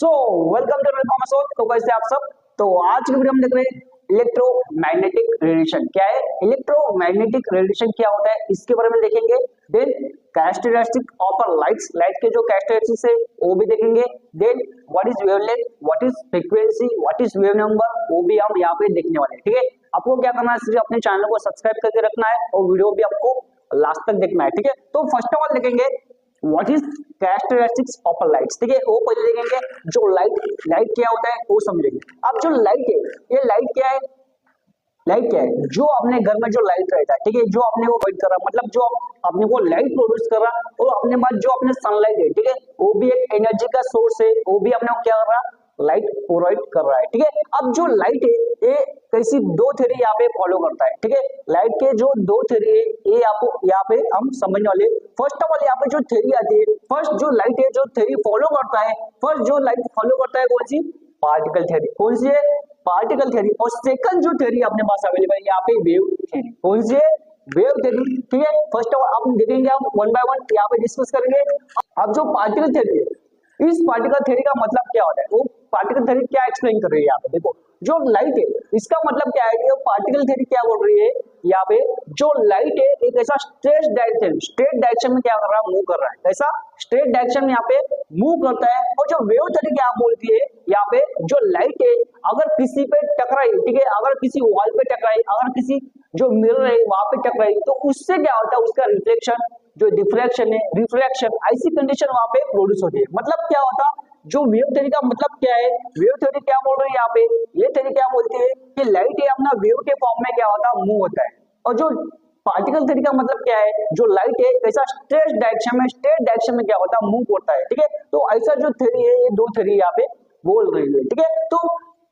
Welcome to commerce. तो कैसे आप सब। तो आज की वीडियो हम देख रहे हैं इलेक्ट्रोमैग्नेटिक रेडिएशन क्या है। इलेक्ट्रोमैग्नेटिक रेडिएशन क्या होता है इसके बारे में देखेंगे। Then characteristic of lights, light के जो कैरेक्टरिस्टिक्स है वो भी देखेंगे। Then what is wavelength, what is frequency, what is wave number, वो भी हम यहाँ पे देखने वाले हैं। ठीक है, आपको क्या करना है, सिर्फ अपने चैनल को सब्सक्राइब करके रखना है और वीडियो भी आपको लास्ट तक देखना है। ठीक है, तो फर्स्ट ऑफ ऑल देखेंगे what is characteristics of lights. ठीक है, वो पहले देखेंगे। जो लाइट क्या होता है वो समझेंगे। अब जो लाइट है, ये लाइट क्या है, लाइट क्या है, जो अपने घर में जो लाइट रहता है, ठीक है, जो अपने को प्रोवाइड कर रहा, मतलब जो अपने को लाइट प्रोड्यूस कर रहा, और अपने पास जो अपने सनलाइट है, ठीक है, वो भी एक एनर्जी का सोर्स है, वो भी अपने को क्या कर रहा, लाइट प्रोवाइड कर रहा है। ठीक है, अब जो लाइट है ये कैसी दो थ्योरी यहाँ पे फॉलो करता है। ठीक है, लाइट के जो दो थ्योरी है ये आपको यहाँ पे हम समझने वाले। फर्स्ट ऑफ ऑल यहाँ पे जो थ्योरी आती है, फर्स्ट जो लाइट है जो थ्योरी फॉलो करता है, फर्स्ट जो लाइट फॉलो करता है कौन सी, पार्टिकल थ्योरी। कौन सी है, पार्टिकल थ्योरी। और सेकंड जो थ्योरी अपने पास अवेलेबल है यहाँ पे वेव थ्योरी। कौन सी है, वेव थ्योरी। ठीक है, फर्स्ट ऑफ ऑल आप देखेंगे, हम वन बाय वन यहाँ पे डिस्कस करेंगे। अब जो पार्टिकल थ्योरी है, इस पार्टिकल थ्योरी का मतलब क्या होता है, वो पार्टिकल थ्योरी क्या एक्सप्लेन कर रही है यहाँ पे देखो। जो लाइट है इसका मतलब क्या है, ये पार्टिकल थ्योरी क्या बोल रही है यहाँ पे, जो लाइट है एक ऐसा स्ट्रेट डायरेक्शन में क्या कर रहा है, मूव कर रहा है। ऐसा स्ट्रेट डायरेक्शन में यहाँ पे मूव करता है। और जो वेव थ्योरी क्या बोलती है यहाँ पे, जो लाइट है अगर किसी पे टकराई, ठीक है, अगर किसी वॉल पे टकराई, अगर किसी जो मिरर है वहां पे टकराई, तो उससे क्या होता है, उसका रिफ्लेक्शन, जो डिफ्रैक्शन है, रिफ्रैक्शन, ऐसी कंडीशन वहां पे प्रोड्यूस होती है। मतलब क्या होता, जो वेव थ्योरी का मतलब क्या है, वेव थ्योरी क्या बोल रही है यहाँ पे, ये थ्योरी क्या बोलती है कि लाइट है अपना वेव के फॉर्म में क्या होता है, मूव होता है। और जो पार्टिकल थ्योरी का मतलब क्या है, जो लाइट है ऐसा स्ट्रेट डायरेक्शन में क्या होता है, मूव होता है। ठीक है, तो ऐसा जो थ्योरी है, ये दो थ्योरी यहाँ पे बोल रही है। ठीक है, तो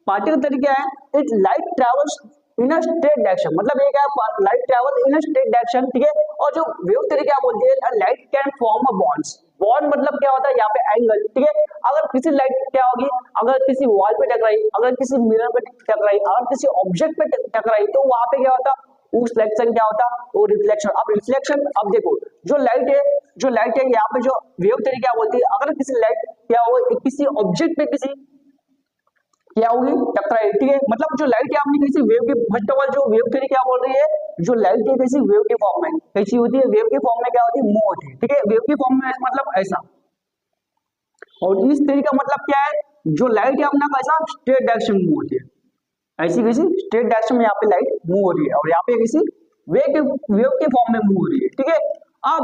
पार्टिकल थ्योरी क्या है, it light travels in a straight direction, मतलब ये क्या है, light travel in a straight direction. ठीक है, और जो वेव थ्योरी क्या बोलती है, light can form a bonds. Bond मतलब क्या होता है यहाँ पे, एंगल। ठीक है, अगर किसी लाइट क्या होगी, अगर किसी वॉल पे टकराई, अगर किसी मिरर पे टकराई, अगर किसी ऑब्जेक्ट पे टकराई, तो वहां पे क्या होता, उस रिफ्लेक्शन क्या होता, वो रिफ्लेक्शन। अब रिफ्लेक्शन, अब देखो जो लाइट है यहाँ पे, जो वेव थ्योरी क्या बोलती है, अगर किसी लाइट क्या हो किसी ऑब्जेक्ट पे किसी क्या होगी, टकराई। ठीक है, मतलब जो लाइट है आपने किसी वेव की, फर्स्ट ऑफ ऑल जो वेव थ्योरी क्या बोल रही है, जो लाइट है किसी वेव के फॉर्म में कैसी होती है, वेव के फॉर्म में क्या होती है, मूव होती है। ठीक है, वेव के फॉर्म में मतलब ऐसा। और इस थ्योरी का मतलब क्या है, जो लाइट है अपना कैसा स्ट्रेट डायरेक्शन में मूव होती है, ऐसी किसी स्ट्रेट डायरेक्शन में यहाँ पे लाइट मूव हो रही है, और यहाँ पे किसी वेव के फॉर्म में मूव हो रही है। ठीक है, अब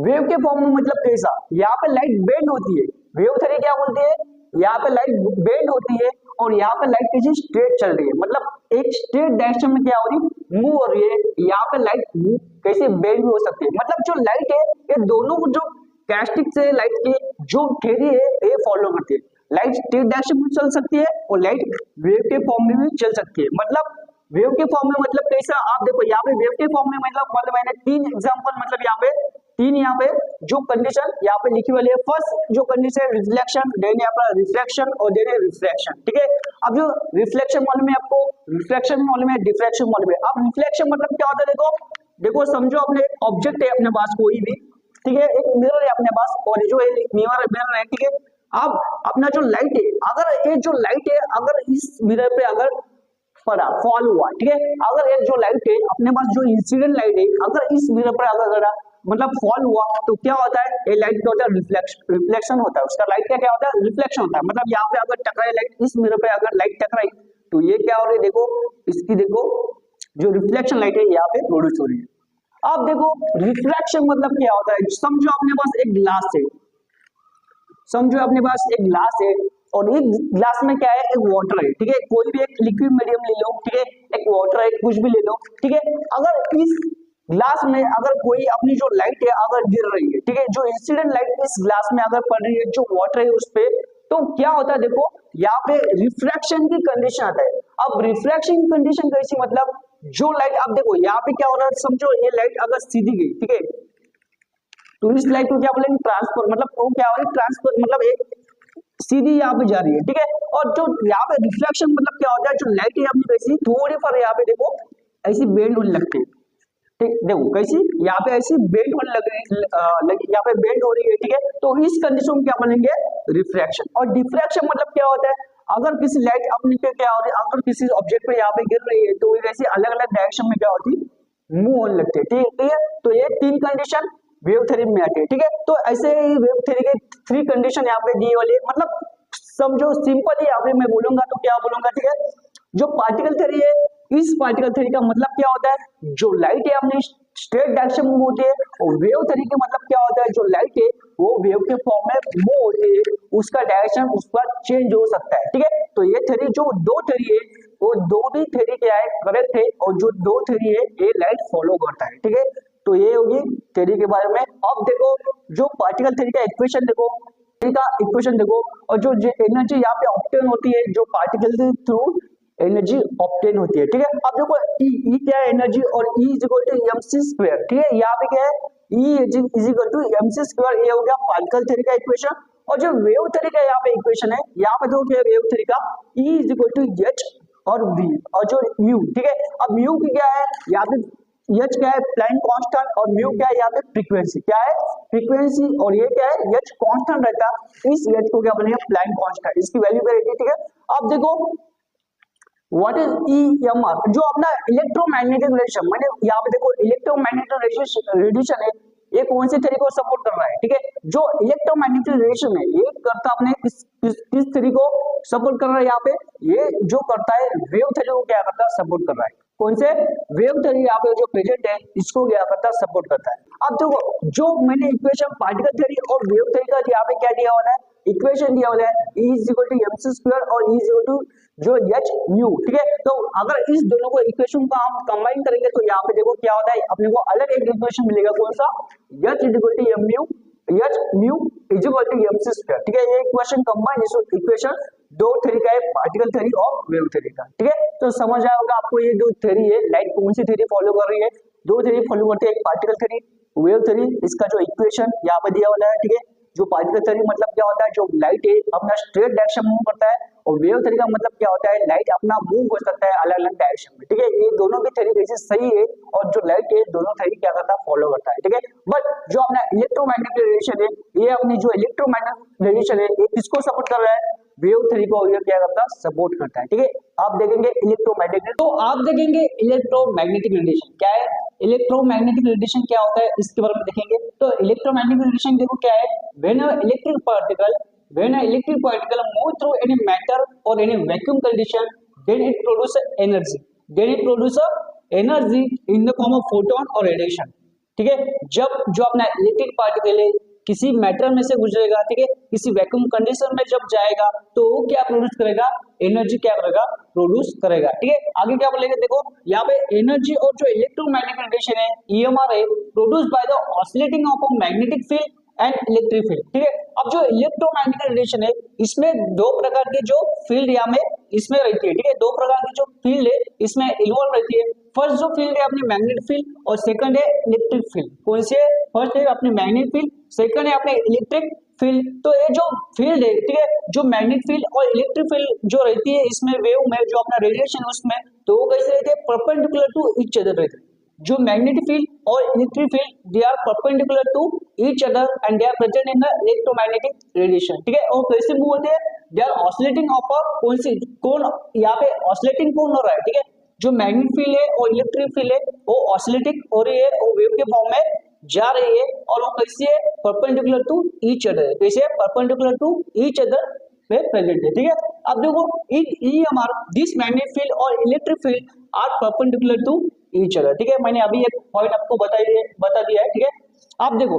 वेव के फॉर्म में मतलब कैसा, यहाँ पे लाइट बेंड होती है। वेव थ्योरी क्या बोलती है, यहाँ पे लाइट बेंड होती है, और यहाँ पे लाइट किसी स्ट्रेट चल रही है, मतलब एक स्ट्रेट डायरेक्शन में क्या हो रही, मूव हो रही है। यहाँ पे लाइट मूव कैसे बेंड हो सकती है, मतलब जो लाइट है ये दोनों जो कैरेक्टरिस्टिक्स है लाइट की, जो थ्योरी है ये फॉलो करती है। लाइट स्ट्रेट डायरेक्शन में चल सकती है और लाइट वेव के फॉर्म में भी चल सकती है। मतलब वेव के फॉर्म में मतलब कैसा, आप देखो यहाँ पे वेव के फॉर्म में मतलब मैंने तीन एग्जांपल, मतलब यहाँ पे तीन, यहाँ पे जो कंडीशन यहाँ पे लिखी हुई है। फर्स्ट जो कंडीशन रिफ्लेक्शन, देन यहाँ पर रिफ्रैक्शन, और देन रिफ्लेक्शन। ठीक है, अब जो रिफ्लेक्शन मालूम है आपको, रिफ्लेक्शन मालूम है, डिफ्रैक्शन मालूम है। अब रिफ्लेक्शन मतलब क्या होता है, देखो समझो अपने ऑब्जेक्ट है अपने पास कोई भी, ठीक है, एक मिरर है अपने पास, और जो है मिरर है। ठीक है, अब अपना जो लाइट है, अगर ये जो लाइट है अगर इस मिरर पे अगर पड़ा, फॉल हुआ, ठीक है, अगर ये जो लाइट है अपने पास जो इंसिडेंट लाइट है अगर इस मिरर पर अगर गड़ा, मतलब फॉल हुआ, तो क्या होता है, ये लाइट क्या होता है, रिफ्लेक्शन होता है उसका। लाइट का क्या होता है, रिफ्लेक्शन होता है। मतलब यहाँ पे अगर टकराई लाइट, इस मिरर पे अगर लाइट टकराई, तो ये क्या हो रही है, देखो इसकी, देखो जो रिफ्लेक्शन लाइट है यहाँ पे प्रोड्यूस हो रही है। अब देखो रिफ्रैक्शन मतलब क्या होता है, समझो अपने पास एक ग्लास है, समझो अपने पास एक ग्लास है, और एक ग्लास में क्या है, एक वाटर है। ठीक है, कोई भी एक लिक्विड मीडियम ले लो, ठीक है, एक वाटर है, कुछ भी ले लो। ठीक है, अगर इस ग्लास में अगर कोई अपनी जो लाइट है अगर गिर रही है, ठीक है, जो इंसिडेंट लाइट इस ग्लास में अगर पड़ रही है, जो वाटर है उस पे, तो क्या होता है, देखो यहाँ पे रिफ्रैक्शन की कंडीशन आता है। अब रिफ्रैक्शन की कंडीशन कैसी, मतलब जो लाइट, अब देखो यहाँ पे क्या हो रहा है, समझो ये लाइट अगर सीधी गई, ठीक है, तो इस लाइट को क्या बोलेंगे, ट्रांसफर, मतलब वो क्या हो रही है, ट्रांसफर, मतलब एक सीधी यहाँ पे जा रही है। ठीक है, और जो यहाँ पे रिफ्लेक्शन मतलब क्या होता है, जो लाइट है अपनी वैसी थोड़ी पर यहाँ पे देखो ऐसी बेंड होने लगती है, ठीक, देखो कैसी यहाँ पे ऐसी बेंड होने लग रही यहाँ पे बेंड हो रही है, ठीक है। तो इस कंडीशन में क्या बोलेंगे, रिफ्रैक्शन। और डिफ्रैक्शन मतलब क्या होता है, अगर किसी लाइट अपने पे क्या हो रही है, अगर किसी ऑब्जेक्ट पे यहाँ पे गिर रही है तो वैसे अलग अलग डायरेक्शन में क्या होती है, मूव होने लगती है, ठीक है। तो ये तीन कंडीशन वेव थ्योरी में आती है, ठीक है। तो ऐसे ही वेव थ्योरी के थ्री कंडीशन यहाँ पे दी वाली, मतलब समझो सिंपली यहाँ पे मैं बोलूंगा तो क्या बोलूंगा, ठीक है। जो पार्टिकल थ्योरी है, इस पार्टिकल थ्योरी का मतलब क्या होता है, जो लाइट है अपनी स्ट्रेट डायरेक्शन में होती है, और वेव थ्योरी का मतलब क्या होता है, जो लाइट है वो वेव के फॉर्म में मूव होती है, उसका डायरेक्शन उस पर चेंज हो सकता है, ठीक है। तो ये थ्योरी जो दो थ्योरी है वो दो भी थ्योरी क्या है, करेक्ट है, और जो दो थ्योरी है ये लाइट फॉलो करता है, ठीक है। तो ये होगी थ्योरी के बारे में। अब देखो जो पार्टिकल थ्योरी का इक्वेशन देखो, का इक्वेशन देखो, और जो एनर्जी यहाँ पे ऑब्टेन होती है जो पार्टिकल के थ्रू एनर्जी ऑब्टेन होती है, ठीक है। अब देखो ई क्या है एनर्जी, और E is equal to mc square, ठीक है। यहाँ पे क्या है, E is equal to mc square, ये हो गया पार्टिकल थ्योरी का इक्वेशन। और जो वेव थ्योरी का यहाँ पे इक्वेशन है, यहाँ पे देखो क्या है वेव थ्योरी का, E is equal to H और वी, और जो म्यू, ठीक है। अब म्यू की क्या है, यहाँ पे एच क्या है, प्लाइंग कांस्टेंट, और म्यू क्या है यहाँ पे फ्रीक्वेंसी, क्या है फ्रीक्वेंसी, और ये क्या है एच कांस्टेंट रहता है, इस एच को क्या बनेगा प्लाइंग कांस्टेंट, इसकी वैल्यू क्या रहती है, ठीक है। अब देखो व्हाट इज EMR, जो अपना इलेक्ट्रोमैग्नेटिक रेडिएशन, मैंने यहाँ पे देखो इलेक्ट्रोमैग्नेटिक रेडिएशन है, ये कौन सी थ्योरी को सपोर्ट कर रहा है, ठीक है। जो इलेक्ट्रोमैग्नेटिक रेडिएशन है ये करता अपने किस थ्योरी को सपोर्ट कर रहा है, यहाँ पे ये जो करता है वेव थ्योरी को क्या करता है, सपोर्ट कर रहा है। कौन से वेव थ्योरी यहाँ पे जो प्रेजेंट है इसको क्या करता है, सपोर्ट करता है। अब देखो जो मैंने इक्वेशन पार्टिकल थ्योरी और वेव थ्योरी का यहाँ पे क्या दिया हुआ है, इक्वेशन दिया हुआ है, E is equal to mc square और E इज इक्वल टू जो h म्यू, ठीक है। तो अगर इस दोनों को इक्वेशन को हम कंबाइन करेंगे तो यहाँ पे देखो क्या होता है, अपने को अलग एक इक्वेशन मिलेगा, कौन सा, h is equal to m mu, h mu is equal to mc square, ठीक है। ये इक्वेशन कंबाइन इक्वेशन दो थ्योरी का है, पार्टिकल थ्योरी और वेव थ्योरी का, ठीक है। तो समझ आया होगा आपको ये दो थ्योरी है, लाइट कौन सी थ्योरी फॉलो कर रही है, दो थ्योरी फॉलो करती है, एक पार्टिकल थ्योरी, वेव थ्योरी। इसका जो इक्वेशन यहाँ पे दिया हुआ है, ठीक है। जो पार्टिकल थ्योरी मतलब क्या होता है, जो लाइट है अपना स्ट्रेट डायरेक्शन मूव करता है, और वेव थ्योरी का मतलब क्या होता है, लाइट अपना मूव कर सकता है अलग अलग डायरेक्शन में, ठीक है। ये दोनों भी थ्योरी वैसे सही है, और जो लाइट है दोनों थ्योरी क्या करता है, फॉलो करता है, ठीक है। बट जो अपना इलेक्ट्रोमैग्नेटिक रेडिएशन है, ये अपनी जो इलेक्ट्रोमैग्नेटिक रेडिएशन है ये किसको सपोर्ट कर रहा है, वेव थ्योरी को ये क्या करता है, सपोर्ट करता है, ठीक है। आप देखेंगे इलेक्ट्रोमैग्नेटिक, तो आप देखेंगे इलेक्ट्रोमैग्नेटिक रेडिएशन क्या है, इलेक्ट्रोमैग्नेटिक रेडिएशन क्या होता है इसके बारे में देखेंगे। तो इलेक्ट्रोमैग्नेटिक रेडिएशन देखो क्या है, when an electric particle move through any matter or any vacuum condition, then it produces energy in the form of photon or radiation, ठीक है। जब जो अपना इलेक्ट्रिक पार्टिकल है किसी मैटर में से गुजरेगा, ठीक है, किसी वैक्यूम कंडीशन में जब जाएगा तो वो क्या प्रोड्यूस करेगा, एनर्जी क्या करेगा, प्रोड्यूस करेगा, ठीक है। आगे क्या बोलेंगे, देखो यहाँ पे एनर्जी और जो इलेक्ट्रोमैग्नेटिक रेडिएशन है EMR है, produce by the oscillating of a magnetic field and electric field, ठीक है। अब जो इलेक्ट्रोमैग्नेटिक रेडिएशन है इसमें दो प्रकार की जो फील्ड यहाँ में इसमें रहती है, ठीक है। दो प्रकार की जो फील्ड है इसमें इन्वॉल्व रहती है। फर्स्ट जो फील्ड है अपनी मैग्नेटिक फील्ड, और सेकंड है इलेक्ट्रिक फील्ड। कौन सी है, फर्स्ट है अपनी मैग्नेटिक फील्ड, सेकंड है अपने इलेक्ट्रिक फील्ड। तो ये जो फील्ड है, ठीक है, जो मैग्नेटिक फील्ड और इलेक्ट्रिक फील्ड जो रहती है इसमें वेव में जो अपना रेडिएशन उसमें, तो वो कैसे रहते हैं, परपेंडिकुलर टू ईच अदर रहते हैं। जो मैग्नेटिक फील्ड और electric field they are perpendicular to each other and they are present in the electromagnetic radiation, ठीक है। और कैसे मूव होते हैं, दे आर ऑसिलेटिंग ऑफ कौन यहाँ पे ऑसिलेटिंग कौन हो रहा है, ठीक है। जो मैग्नेटिक फील्ड है और इलेक्ट्रिक फील्ड है वो ऑसिलेटिंग हो रही है, वो वेव के फॉर्म में जा रही है, और वो कैसे है, परपेंडिकुलर टू ईच अदर, कैसे परपेंडिकुलर टू ईच अदर में प्रेजेंट है, ठीक है। अब देखो in EMR this magnetic field और electric field are perpendicular to each other, ठीक है। मैंने अभी एक पॉइंट आपको बता दिया है, ठीक है। आप देखो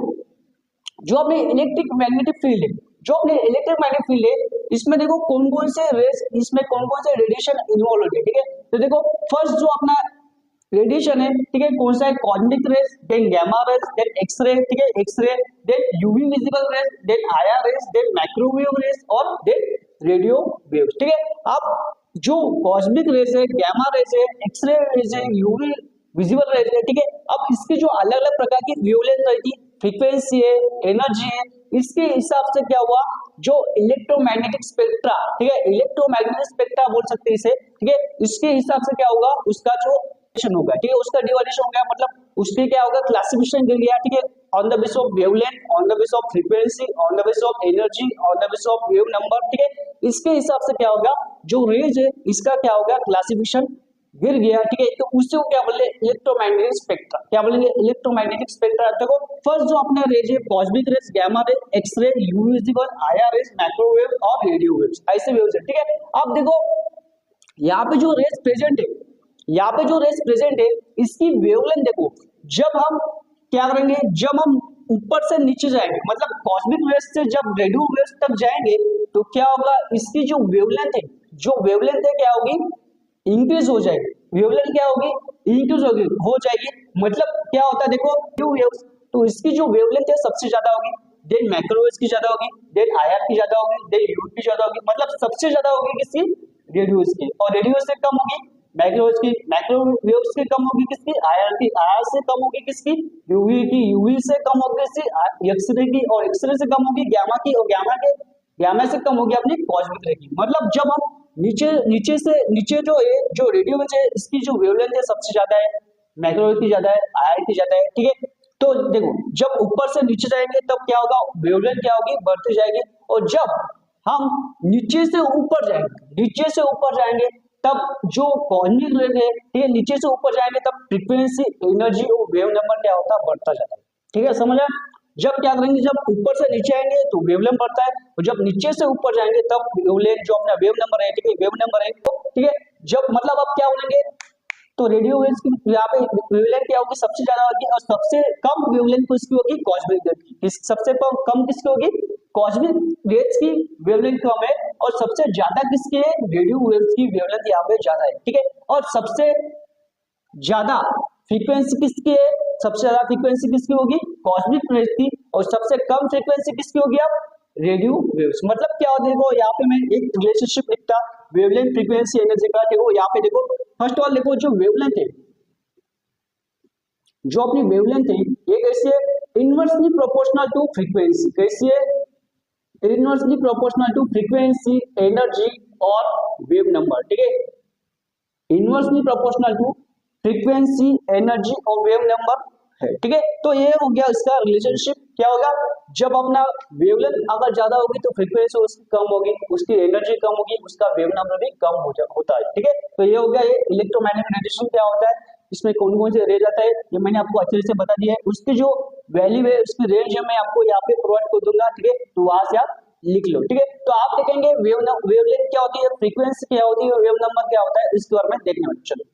जो अपने इलेक्ट्रिक मैग्नेटिक फील्ड है, जो अपने इलेक्ट्रिक मैग्नेटिक फील्ड है इसमें देखो कौन कौन से रेस, इसमें कौन कौन से रेडिएशन इन्वॉल्व होते हैं, ठीक है। तो देखो फर्स्ट जो अपना रेडिएशन है, ठीक है, कौन सा है, cosmic rays, then gamma rays, then X ray, ठीक है, X ray, then UV visible rays, then IR rays, then microwave rays, और देन रेडियो वेव्स, ठीक है। अब जो कॉस्मिक रेस है, गामा रेस है, एक्सरे रेस है, यूवी विजिबल रेस है, ठीक है। अब इसकी जो अलग अलग प्रकार की वेवलेंथ रहती है, फ्रीक्वेंसी है, एनर्जी है, इसके हिसाब से क्या हुआ, जो इलेक्ट्रोमैग्नेटिक स्पेक्ट्रा, ठीक है, इलेक्ट्रोमैग्नेटिक स्पेक्ट्रा बोल सकते हैं इसे, ठीक है, इसके हिसाब से क्या होगा, उसका जो होगा, ठीक है, उसका डिवाइडेशन हो गया, मतलब उसके क्या होगा, क्लासिफिकेशन गिर गया, ठीक है, on the base of wavelength, on the base of frequency, on the base of energy, on the base of wave number, ठीक है। इसके हिसाब से क्या होगा, जो रेज है इसका क्या होगा, क्लासिफिकेशन गिर गया, ठीक है। तो उसे क्या बोलेंगे, इलेक्ट्रोमैग्नेटिक स्पेक्ट्रा, क्या बोलेंगे, इलेक्ट्रोमैग्नेटिक स्पेक्ट्रा। देखो फर्स्ट जो अपना रेज है, cosmic rays, gamma ray, X ray, UV visible, IR rays, microwave और रेडियो वेव्स, ऐसे वेव्स है, ठीक है। अब देखो यहाँ पे जो रेज प्रेजेंट है, यहाँ पे जो रेज प्रेजेंट है इसकी वेवलेंथ देखो, जब हम क्या करेंगे, जब हम ऊपर से नीचे जाएंगे, मतलब कॉस्मिक रेज से जब रेडियो वेव्स तक जाएंगे तो क्या होगा, इसकी जो वेवलेंथ है, जो वेवलेंथ है क्या होगी, इंक्रीज हो जाएगी, वेवलेंथ क्या होगी, इंक्रीज हो जाएगी। मतलब क्या होता है देखो, रेडियो वेव्स, तो इसकी जो वेवलेंथ है सबसे ज्यादा होगी, देन माइक्रोवेव्स की ज्यादा होगी, देन आईआर की ज्यादा होगी, देन यूवी की ज्यादा होगी, मतलब सबसे ज्यादा होगी किसकी, रेडियोस की, और रेडियो से कम होगी माइक्रोवेव्स की, माइक्रोवेव्स से कम होगी किसकी, आईआर की, आईआर से कम होगी किसकी, यूवी की, यूवी से कम होगी किसकी, एक्सरे की, और एक्सरे से कम होगी गामा की, और गामा से कम होगी अपनी कॉस्मिक रे की। मतलब जब हम नीचे जो है, जो रेडियो वेव है इसकी जो वेवलेंथ है सबसे ज्यादा है, माइक्रोवेव की ज्यादा है, आईआर की ज्यादा है, ठीक है। तो देखो जब ऊपर से नीचे जाएंगे तब क्या होगा, वेवलेंथ क्या होगी, बढ़ती जाएगी, और जब हम नीचे से ऊपर जाएंगे तब जो कॉस्मिक रेज है, ठीक है, नीचे से ऊपर जाएंगे तब फ्रीक्वेंसी, एनर्जी और वेव नंबर क्या होता है, बढ़ता जाता है, ठीक है, समझ आया। जब क्या करेंगे, जब ऊपर से नीचे आएंगे तो वेवलेंथ बढ़ता है, और जब नीचे से ऊपर जाएंगे तब वेवलेंथ जो अपना वेव नंबर है, ठीक है, वेव नंबर है, ठीक है। जब मतलब अब क्या बोलेंगे, तो रेडियो वेव्स की यहाँ पे वेवलेंथ क्या होगी, सबसे ज्यादा होगी, और सबसे कम वेवलेंथ किसकी होगी, कॉस्मिक रेज की। सबसे कम किसकी होगी, कॉस्मिक रेज की वेवलेंथ कम है, और सबसे ज्यादा किसकी है, रेडियो वेव्स की वेवलेंथ यहाँ पे ज्यादा है, ठीक है। और सबसे ज्यादा फ्रीक्वेंसी किसकी है, सबसे ज्यादा फ्रीक्वेंसी किसकी होगी, कॉस्मिक रेज की, और सबसे कम फ्रीक्वेंसी किसकी होगी, अब रेडियो वेव्स। मतलब क्या होता है, देखो यहाँ पे मैं एक रिलेशनशिप लिखता वेवलेंथ, फ्रीक्वेंसी, एनर्जी का। देखो यहाँ पे देखो फर्स्ट ऑफ ऑल देखो जो वेवलेंथ है, जो अपनी वेवलेंथ है ये कैसी है, इनवर्सली प्रोपोर्शनल टू फ्रीक्वेंसी, कैसी है, inversely proportional to frequency, energy और वेव नंबर, ठीक है, inversely proportional to frequency, energy और वेव नंबर है, ठीक है। तो ये हो गया इसका रिलेशनशिप। क्या होगा, जब अपना वेवलेंथ अगर ज्यादा होगी तो फ्रीक्वेंसी उसकी कम होगी, उसकी एनर्जी कम होगी, उसका वेव नंबर भी कम होता है, ठीक है। तो ये हो गया, ये इलेक्ट्रोमैग्नेटिक रेडिएशन क्या होता है, इसमें कौन कौन से रेज आता है, ये मैंने आपको अच्छे से बता दिया है। उसकी जो वैल्यू है, उसकी रेंज है, मैं आपको यहाँ पे प्रोवाइड कर दूंगा, ठीक है, तो वहां से आप लिख लो, ठीक है। तो आप देखेंगे वेवलेंथ क्या होती है, फ्रीक्वेंसी क्या होती है, वेव नंबर क्या होता है, इसके बारे में देखने वाले। चलो